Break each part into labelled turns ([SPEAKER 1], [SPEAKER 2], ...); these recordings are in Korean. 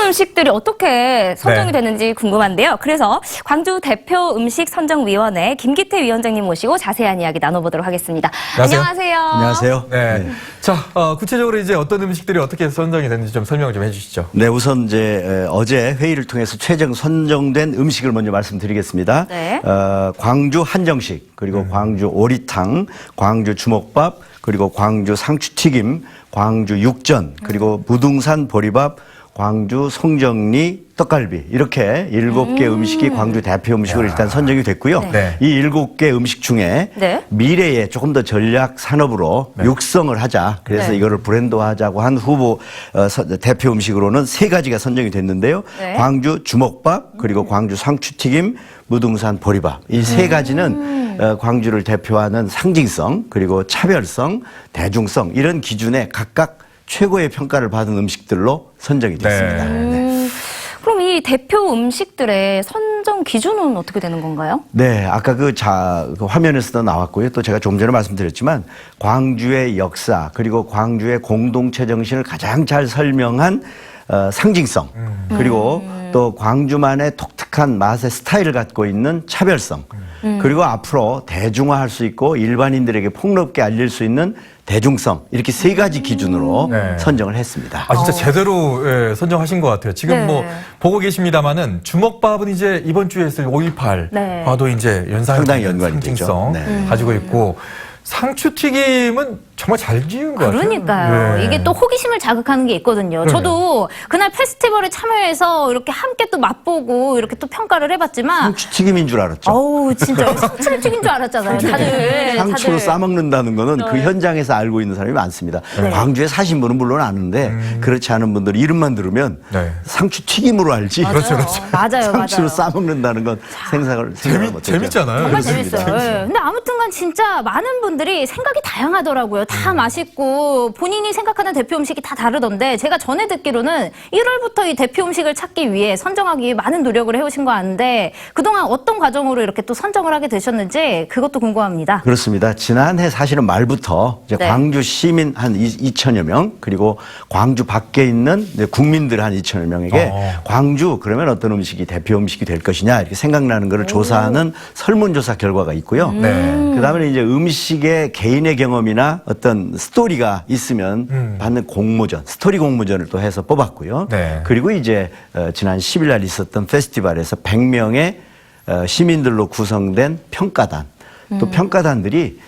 [SPEAKER 1] 음식들이 어떻게 선정이 되는지 궁금한데요. 그래서 광주 대표 음식 선정위원회 김기태 위원장님 모시고 자세한 이야기 나눠보도록 하겠습니다. 안녕하세요.
[SPEAKER 2] 안녕하세요.
[SPEAKER 3] 네. 자, 구체적으로 이제 어떤 음식들이 어떻게 선정이 됐는지 좀 설명 좀 해주시죠.
[SPEAKER 2] 네, 우선 이제 어제 회의를 통해서 최종 선정된 음식을 먼저 말씀드리겠습니다.
[SPEAKER 1] 네.
[SPEAKER 2] 광주 한정식, 그리고 광주 오리탕, 광주 주먹밥, 그리고 광주 상추튀김, 광주 육전, 그리고 무등산 보리밥, 광주 송정리 떡갈비, 이렇게 7개 음식이 광주 대표 음식으로 일단 선정이 됐고요.
[SPEAKER 3] 네.
[SPEAKER 2] 이 7개 음식 중에
[SPEAKER 1] 네.
[SPEAKER 2] 미래에 조금 더 전략 산업으로 육성을 하자. 그래서
[SPEAKER 1] 네.
[SPEAKER 2] 이거를 브랜드화하자고 한 후보 대표 음식으로는 3가지가 선정이 됐는데요.
[SPEAKER 1] 네.
[SPEAKER 2] 광주 주먹밥, 그리고 광주 상추튀김, 무등산 보리밥. 이 3가지는 광주를 대표하는 상징성, 그리고 차별성, 대중성, 이런 기준에 각각 최고의 평가를 받은 음식들로 선정이 됐습니다.
[SPEAKER 1] 그럼 이 대표 음식들의 선정 기준은 어떻게 되는 건가요?
[SPEAKER 2] 네, 아까 그 화면에서도 나왔고요. 또 제가 좀 전에 말씀드렸지만 광주의 역사, 그리고 광주의 공동체 정신을 가장 잘 설명한 상징성, 그리고 또 광주만의 독특한 맛의 스타일을 갖고 있는 차별성, 그리고 앞으로 대중화할 수 있고 일반인들에게 폭넓게 알릴 수 있는 대중성, 이렇게 3가지 기준으로 선정을 했습니다.
[SPEAKER 3] 아, 진짜 제대로 선정하신 것 같아요. 지금
[SPEAKER 1] 네.
[SPEAKER 3] 뭐 보고 계십니다만은 주먹밥은 이제 이번 주에 있을 5.18
[SPEAKER 1] 네.
[SPEAKER 3] 과도 이제
[SPEAKER 2] 상당히 연관이 되죠.
[SPEAKER 3] 상징성
[SPEAKER 2] 네.
[SPEAKER 3] 가지고 있고, 상추튀김은 정말 잘 지은 것 같아요.
[SPEAKER 1] 그러니까요.
[SPEAKER 3] 네.
[SPEAKER 1] 이게 또 호기심을 자극하는 게 있거든요. 저도 그날 페스티벌에 참여해서 이렇게 함께 또 맛보고 이렇게 또 평가를 해봤지만
[SPEAKER 2] 상추튀김인 줄 알았죠.
[SPEAKER 1] 어우 진짜 상추를 튀긴 줄 알았잖아요. 다들.
[SPEAKER 2] 상추로 싸먹는다는 거는 그 현장에서 알고 있는 사람이 많습니다.
[SPEAKER 1] 네.
[SPEAKER 2] 광주에 사신 분은 물론 아는데 그렇지 않은 분들은 이름만 들으면
[SPEAKER 3] 네.
[SPEAKER 2] 상추튀김으로 알지.
[SPEAKER 3] 그렇죠, 그렇죠.
[SPEAKER 1] 맞아요.
[SPEAKER 2] 상추로
[SPEAKER 1] 맞아요.
[SPEAKER 2] 싸먹는다는 건 생각을 못했죠.
[SPEAKER 3] 재밌잖아요.
[SPEAKER 1] 정말
[SPEAKER 3] 그래서
[SPEAKER 1] 재밌어요. 예. 근데 아무튼간 진짜 많은 분들이 생각이 다양하더라고요. 다 맛있고 본인이 생각하는 대표 음식이 다 다르던데, 제가 전에 듣기로는 1월부터 이 대표 음식을 찾기 위해 선정하기 위해 많은 노력을 해오신 거 아는데 그동안 어떤 과정으로 이렇게 또 선정을 하게 되셨는지 그것도 궁금합니다.
[SPEAKER 2] 그렇습니다. 지난해 사실은 말부터 이제
[SPEAKER 1] 네.
[SPEAKER 2] 광주 시민 한 2천여 명, 그리고 광주 밖에 있는 이제 국민들 한 2천여 명에게 광주 그러면 어떤 음식이 대표 음식이 될 것이냐 이렇게 생각나는 것을 조사하는 설문조사 결과가 있고요. 그다음에 이제 음식의 개인의 경험이나 어떤 스토리가 있으면 받는 공모전, 스토리 공모전을 또 해서 뽑았고요.
[SPEAKER 3] 네.
[SPEAKER 2] 그리고 이제 지난 10일 날 있었던 페스티벌에서 100명의 시민들로 구성된 평가단, 또 평가단들이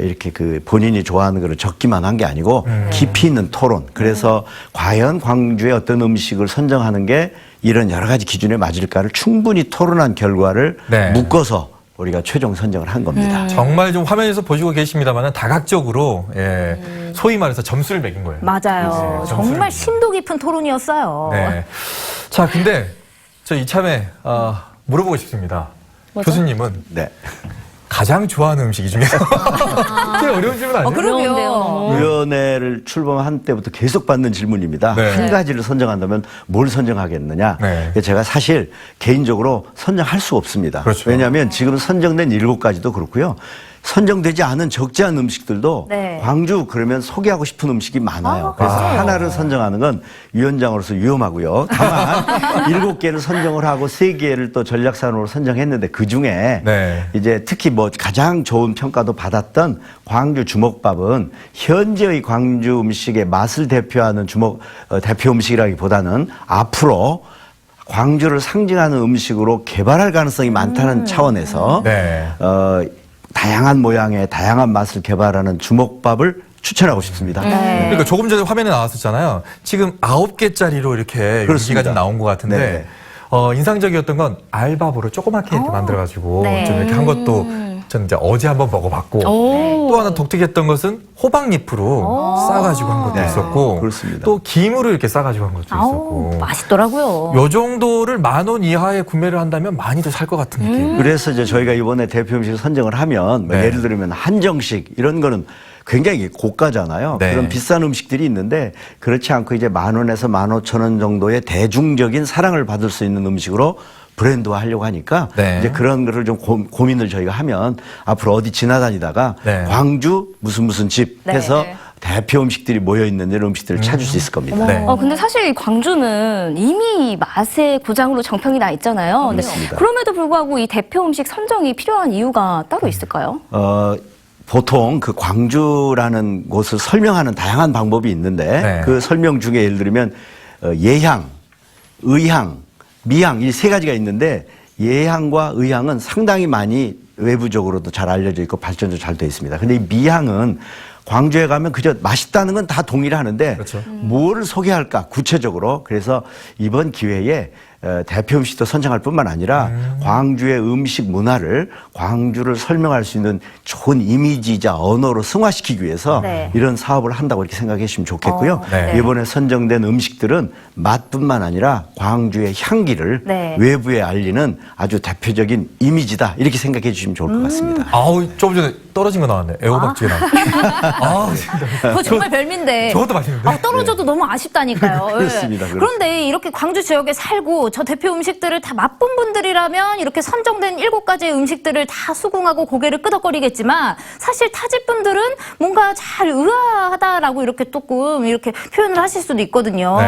[SPEAKER 2] 이렇게 그 본인이 좋아하는 거를 적기만 한 게 아니고 깊이 있는 토론. 그래서 과연 광주의 어떤 음식을 선정하는 게 이런 여러 가지 기준에 맞을까를 충분히 토론한 결과를 묶어서 우리가 최종 선정을 한 겁니다.
[SPEAKER 3] 정말 좀 화면에서 보시고 계십니다만은 다각적으로 소위 말해서 점수를 매긴 거예요.
[SPEAKER 1] 맞아요.
[SPEAKER 3] 네,
[SPEAKER 1] 정말 심도 깊은 토론이었어요.
[SPEAKER 3] 네. 자, 근데 저 이참에 물어보고 싶습니다. 교수님은
[SPEAKER 2] 네.
[SPEAKER 3] 가장 좋아하는 음식이 중에서 꽤 어려운 질문 아니에요?
[SPEAKER 1] 그러게요.
[SPEAKER 2] 위원회를 출범한 때부터 계속 받는 질문입니다.
[SPEAKER 3] 네.
[SPEAKER 2] 한 가지를 선정한다면 뭘 선정하겠느냐.
[SPEAKER 3] 네.
[SPEAKER 2] 제가 사실 개인적으로 선정할 수 없습니다.
[SPEAKER 3] 그렇죠.
[SPEAKER 2] 왜냐하면 지금 선정된 7가지도 그렇고요. 선정되지 않은 적지 않은 음식들도
[SPEAKER 1] 네.
[SPEAKER 2] 광주 그러면 소개하고 싶은 음식이 많아요. 그래서 하나를 선정하는 건 위원장으로서 위험하고요. 다만 7개를 선정을 하고 3개를 또 전략산으로 선정했는데 그중에 이제 특히 뭐 가장 좋은 평가도 받았던 광주 주먹밥은 현재의 광주 음식의 맛을 대표하는 대표 음식이라기보다는 앞으로 광주를 상징하는 음식으로 개발할 가능성이 많다는 차원에서 다양한 모양의 다양한 맛을 개발하는 주먹밥을 추천하고 싶습니다.
[SPEAKER 3] 그러니까 조금 전에 화면에 나왔었잖아요. 지금 9개짜리로 이렇게 용기가 좀 나온 것 같은데
[SPEAKER 2] 네.
[SPEAKER 3] 인상적이었던 건 알밥으로 조그맣게 이렇게 만들어가지고 좀 이렇게 한 것도 저는 이제 어제 한번 먹어봤고, 또 하나 독특했던 것은 호박잎으로 싸가지고 한 것도 있었고,
[SPEAKER 2] 그렇습니다.
[SPEAKER 3] 또 김으로 이렇게 싸가지고 한 것도 있었고.
[SPEAKER 1] 맛있더라고요.
[SPEAKER 3] 요 정도를 10,000원 이하에 구매를 한다면 많이들 살 것 같은 느낌.
[SPEAKER 2] 그래서 이제 저희가 이번에 대표 음식을 선정을 하면 뭐 예를 들면 한정식 이런 거는 굉장히 고가잖아요. 그런 비싼 음식들이 있는데 그렇지 않고 이제 10,000원에서 15,000원 정도의 대중적인 사랑을 받을 수 있는 음식으로 브랜드화 하려고 하니까 이제 그런 거를 좀 고민을 저희가 하면 앞으로 어디 지나다니다가 광주 무슨 집 해서 대표 음식들이 모여 있는 이런 음식들을 찾을 수 있을 겁니다.
[SPEAKER 3] 네.
[SPEAKER 4] 근데 사실 광주는 이미 맛의 고장으로 정평이 나 있잖아요. 근데
[SPEAKER 2] 그렇습니다.
[SPEAKER 4] 그럼에도 불구하고 이 대표 음식 선정이 필요한 이유가 따로 있을까요?
[SPEAKER 2] 보통 그 광주라는 곳을 설명하는 다양한 방법이 있는데
[SPEAKER 3] 네.
[SPEAKER 2] 그 설명 중에 예를 들면 예향, 의향, 미향 이 세 가지가 있는데 예향과 의향은 상당히 많이 외부적으로도 잘 알려져 있고 발전도 잘 돼 있습니다. 근데 이 미향은 광주에 가면 그저 맛있다는 건 다 동의를 하는데
[SPEAKER 3] 그렇죠.
[SPEAKER 2] 뭐를 소개할까 구체적으로 그래서 이번 기회에 대표 음식도 선정할 뿐만 아니라 광주의 음식 문화를 광주를 설명할 수 있는 좋은 이미지이자 언어로 승화시키기 위해서
[SPEAKER 1] 네.
[SPEAKER 2] 이런 사업을 한다고 이렇게 생각해 주시면 좋겠고요.
[SPEAKER 3] 네.
[SPEAKER 2] 이번에 선정된 음식들은 맛뿐만 아니라 광주의 향기를
[SPEAKER 1] 네.
[SPEAKER 2] 외부에 알리는 아주 대표적인 이미지다 이렇게 생각해 주시면 좋을 것 같습니다.
[SPEAKER 3] 아우, 조금 전에 떨어진 거 나왔네. 애호박찌개 나왔네. 아, 진짜.
[SPEAKER 1] 그거 정말 별미인데.
[SPEAKER 3] 저것도 맛있는데.
[SPEAKER 1] 떨어져도 너무 아쉽다니까요.
[SPEAKER 2] 그렇습니다.
[SPEAKER 1] 예. 그런데 이렇게 광주 지역에 살고 저 대표 음식들을 다 맛본 분들이라면 이렇게 선정된 7가지의 음식들을 다 수긍하고 고개를 끄덕거리겠지만 사실 타지 분들은 뭔가 잘 의아하다라고 이렇게 조금 이렇게 표현을 하실 수도 있거든요.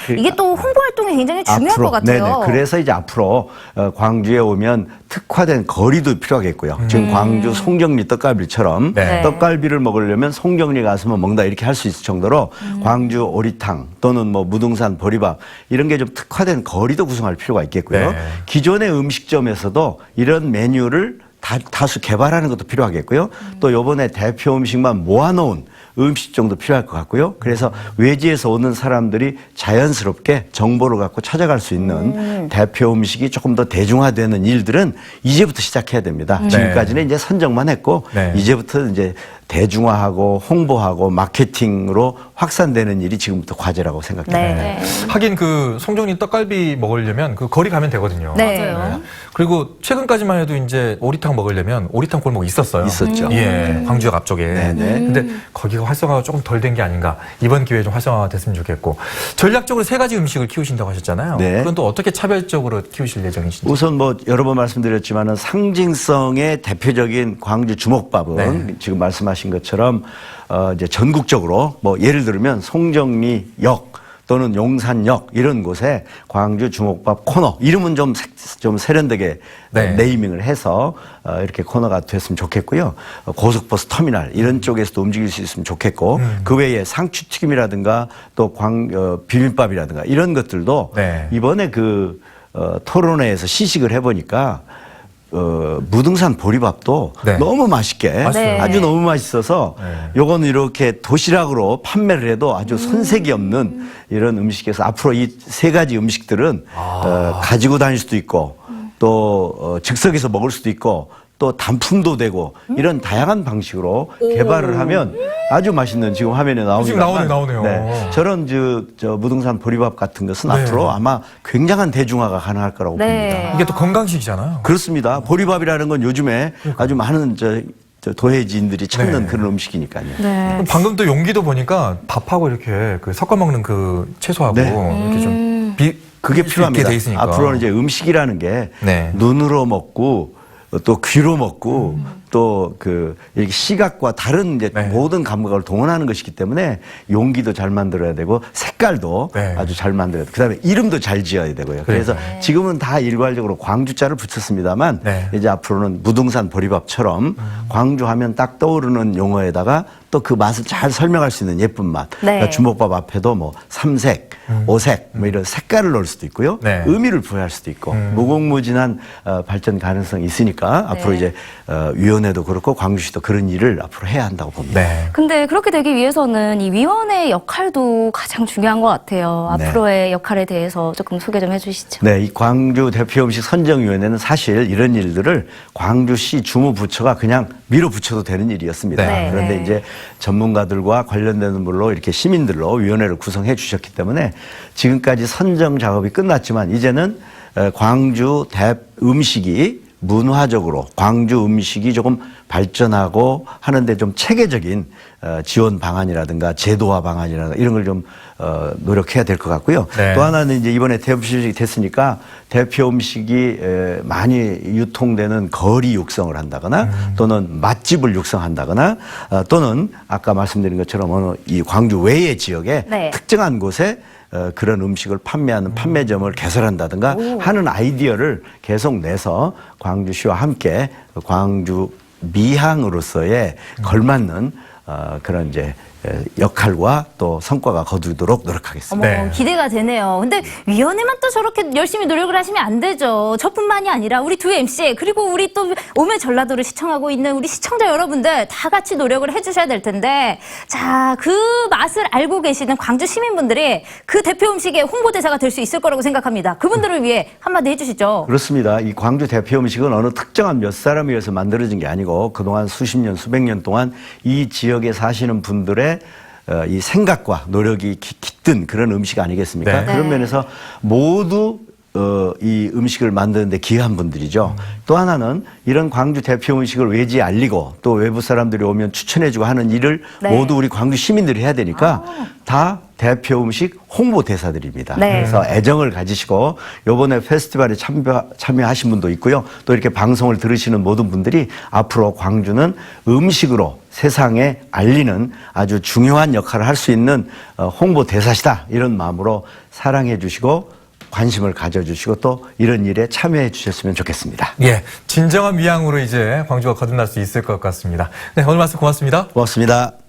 [SPEAKER 2] 네.
[SPEAKER 1] 이게 또 홍보 활동이 굉장히 중요할 것 같아요.
[SPEAKER 2] 네네. 그래서 이제 앞으로 광주에 오면 특화된 거리도 필요하겠고요. 지금 광주 송정리 떡갈비처럼
[SPEAKER 3] 네.
[SPEAKER 2] 떡갈비를 먹으려면 송정리 가서만 먹는다 이렇게 할 수 있을 정도로 광주 오리탕 또는 뭐 무등산 보리밥 이런 게 좀 특화된 거리도 구성할 필요가 있겠고요.
[SPEAKER 3] 네.
[SPEAKER 2] 기존의 음식점에서도 이런 메뉴를 다수 개발하는 것도 필요하겠고요. 또 이번에 대표 음식만 모아놓은 음식점도 필요할 것 같고요. 그래서 외지에서 오는 사람들이 자연스럽게 정보를 갖고 찾아갈 수 있는 대표 음식이 조금 더 대중화되는 일들은 이제부터 시작해야 됩니다. 지금까지는 이제 선정만 했고
[SPEAKER 3] 네.
[SPEAKER 2] 이제부터 이제 대중화하고 홍보하고 마케팅으로 확산되는 일이 지금부터 과제라고 생각합니다.
[SPEAKER 1] 네.
[SPEAKER 3] 하긴 그 송정리 떡갈비 먹으려면 그 거리 가면 되거든요.
[SPEAKER 1] 네.
[SPEAKER 4] 맞아요.
[SPEAKER 3] 그리고 최근까지만 해도 이제 오리탕 먹으려면 오리탕 골목 있었어요.
[SPEAKER 2] 있었죠.
[SPEAKER 3] 예, 광주역 앞쪽에.
[SPEAKER 2] 네네.
[SPEAKER 3] 근데 거기가 활성화가 조금 덜 된 게 아닌가. 이번 기회에 좀 활성화가 됐으면 좋겠고. 전략적으로 3가지 음식을 키우신다고 하셨잖아요.
[SPEAKER 2] 네.
[SPEAKER 3] 그건 또 어떻게 차별적으로 키우실 예정이신지.
[SPEAKER 2] 우선 뭐 여러 번 말씀드렸지만은 상징성의 대표적인 광주 주먹밥은
[SPEAKER 3] 네.
[SPEAKER 2] 지금 말씀하신 것처럼 이제 전국적으로 뭐 예를 들면 송정리역 또는 용산역 이런 곳에 광주 주먹밥 코너 이름은 좀 세련되게
[SPEAKER 3] 네.
[SPEAKER 2] 네이밍을 해서 이렇게 코너가 됐으면 좋겠고요. 고속버스 터미널 이런 쪽에서도 움직일 수 있으면 좋겠고 그 외에 상추튀김이라든가 또 비빔밥이라든가 이런 것들도
[SPEAKER 3] 네.
[SPEAKER 2] 이번에 그 토론회에서 시식을 해보니까 무등산 보리밥도
[SPEAKER 3] 네.
[SPEAKER 2] 너무 맛있게
[SPEAKER 3] 맛있어요.
[SPEAKER 2] 아주 너무 맛있어서
[SPEAKER 3] 네.
[SPEAKER 2] 요거는 이렇게 도시락으로 판매를 해도 아주 손색이 없는 이런 음식에서 앞으로 이 3가지 음식들은 가지고 다닐 수도 있고 또 즉석에서 먹을 수도 있고 또 단품도 되고 이런 다양한 방식으로 개발을 하면 아주 맛있는 지금 화면에 나옵니다만
[SPEAKER 3] 지금 나오네요.
[SPEAKER 2] 네, 저런 저 무등산 보리밥 같은 것은
[SPEAKER 3] 네.
[SPEAKER 2] 앞으로 아마 굉장한 대중화가 가능할 거라고
[SPEAKER 1] 네.
[SPEAKER 2] 봅니다.
[SPEAKER 3] 이게 또 건강식이잖아요.
[SPEAKER 2] 그렇습니다. 보리밥이라는 건 요즘에 아주 많은 저 도해지인들이 찾는
[SPEAKER 3] 네.
[SPEAKER 2] 그런 음식이니까요.
[SPEAKER 4] 네.
[SPEAKER 3] 방금 또 용기도 보니까 밥하고 이렇게 그 섞어 먹는 그 채소하고
[SPEAKER 2] 네.
[SPEAKER 3] 이렇게 좀
[SPEAKER 2] 그게 필요합니다.
[SPEAKER 3] 돼 있으니까.
[SPEAKER 2] 앞으로는 이제 음식이라는 게
[SPEAKER 3] 네.
[SPEAKER 2] 눈으로 먹고 또 귀로 먹고 또 이렇게 시각과 다른 이제
[SPEAKER 3] 네.
[SPEAKER 2] 모든 감각을 동원하는 것이기 때문에 용기도 잘 만들어야 되고 색깔도
[SPEAKER 3] 네.
[SPEAKER 2] 아주 잘 만들어야 되고 그다음에 이름도 잘 지어야 되고요. 그래서 지금은 다 일괄적으로 광주자를 붙였습니다만
[SPEAKER 3] 네.
[SPEAKER 2] 이제 앞으로는 무등산 보리밥처럼 광주하면 딱 떠오르는 용어에다가 또 그 맛을 잘 설명할 수 있는 예쁜 맛.
[SPEAKER 1] 네.
[SPEAKER 2] 그러니까 주먹밥 앞에도 뭐 삼색, 오색 뭐 이런 색깔을 넣을 수도 있고요.
[SPEAKER 3] 네.
[SPEAKER 2] 의미를 부여할 수도 있고 무궁무진한 발전 가능성이 있으니까 앞으로 이제 위원회도 그렇고 광주시도 그런 일을 앞으로 해야 한다고 봅니다.
[SPEAKER 3] 네.
[SPEAKER 4] 근데 그렇게 되기 위해서는 이 위원회의 역할도 가장 중요한 것 같아요.
[SPEAKER 2] 네.
[SPEAKER 4] 앞으로의 역할에 대해서 조금 소개 좀 해주시죠.
[SPEAKER 2] 네, 이 광주 대표 음식 선정위원회는 사실 이런 일들을 광주시 주무부처가 그냥 밀어붙여도 되는 일이었습니다.
[SPEAKER 3] 네.
[SPEAKER 2] 그런데
[SPEAKER 1] 네.
[SPEAKER 2] 이제 전문가들과 관련되는 분로 이렇게 시민들로 위원회를 구성해 주셨기 때문에 지금까지 선정 작업이 끝났지만 이제는 광주 음식이 문화적으로 광주 음식이 조금 발전하고 하는데 좀 체계적인 지원 방안이라든가 제도화 방안이라든가 이런 걸 좀 노력해야 될 것 같고요.
[SPEAKER 3] 네. 또
[SPEAKER 2] 하나는 이제 이번에 대표 음식이 됐으니까 대표 음식이 많이 유통되는 거리 육성을 한다거나 또는 맛집을 육성한다거나 또는 아까 말씀드린 것처럼 어느 이 광주 외의 지역에
[SPEAKER 1] 네.
[SPEAKER 2] 특정한 곳에 그런 음식을 판매하는 판매점을 개설한다든가 하는 아이디어를 계속 내서 광주시와 함께 광주 미항으로서의 걸맞는 그런 이제 역할과 또 성과가 거두도록 노력하겠습니다.
[SPEAKER 1] 어머,
[SPEAKER 3] 네.
[SPEAKER 1] 기대가 되네요. 근데 위원회만 또 저렇게 열심히 노력을 하시면 안 되죠. 저뿐만이 아니라 우리 두 MC 그리고 우리 또 오메 전라도를 시청하고 있는 우리 시청자 여러분들 다 같이 노력을 해주셔야 될 텐데 자, 그 맛을 알고 계시는 광주 시민분들이 그 대표 음식의 홍보대사가 될 수 있을 거라고 생각합니다. 그분들을 위해 한마디 해주시죠.
[SPEAKER 2] 그렇습니다. 이 광주 대표 음식은 어느 특정한 몇 사람에 의해서 만들어진 게 아니고 그동안 수십 년, 수백 년 동안 이 지역에 사시는 분들의 이 생각과 노력이 깃든 그런 음식 아니겠습니까?
[SPEAKER 3] 네.
[SPEAKER 2] 그런 면에서 모두 이 음식을 만드는데 기여한 분들이죠. 또 하나는 이런 광주 대표 음식을 외지에 알리고 또 외부 사람들이 오면 추천해주고 하는 일을
[SPEAKER 1] 네.
[SPEAKER 2] 모두 우리 광주 시민들이 해야 되니까 다 대표 음식 홍보대사들입니다.
[SPEAKER 1] 네.
[SPEAKER 2] 그래서 애정을 가지시고 요번에 페스티벌에 참여하신 분도 있고요. 또 이렇게 방송을 들으시는 모든 분들이 앞으로 광주는 음식으로 세상에 알리는 아주 중요한 역할을 할 수 있는 홍보대사시다. 이런 마음으로 사랑해 주시고 관심을 가져주시고 또 이런 일에 참여해 주셨으면 좋겠습니다.
[SPEAKER 3] 예, 진정한 미항으로 이제 광주가 거듭날 수 있을 것 같습니다. 네, 오늘 말씀 고맙습니다.
[SPEAKER 2] 고맙습니다.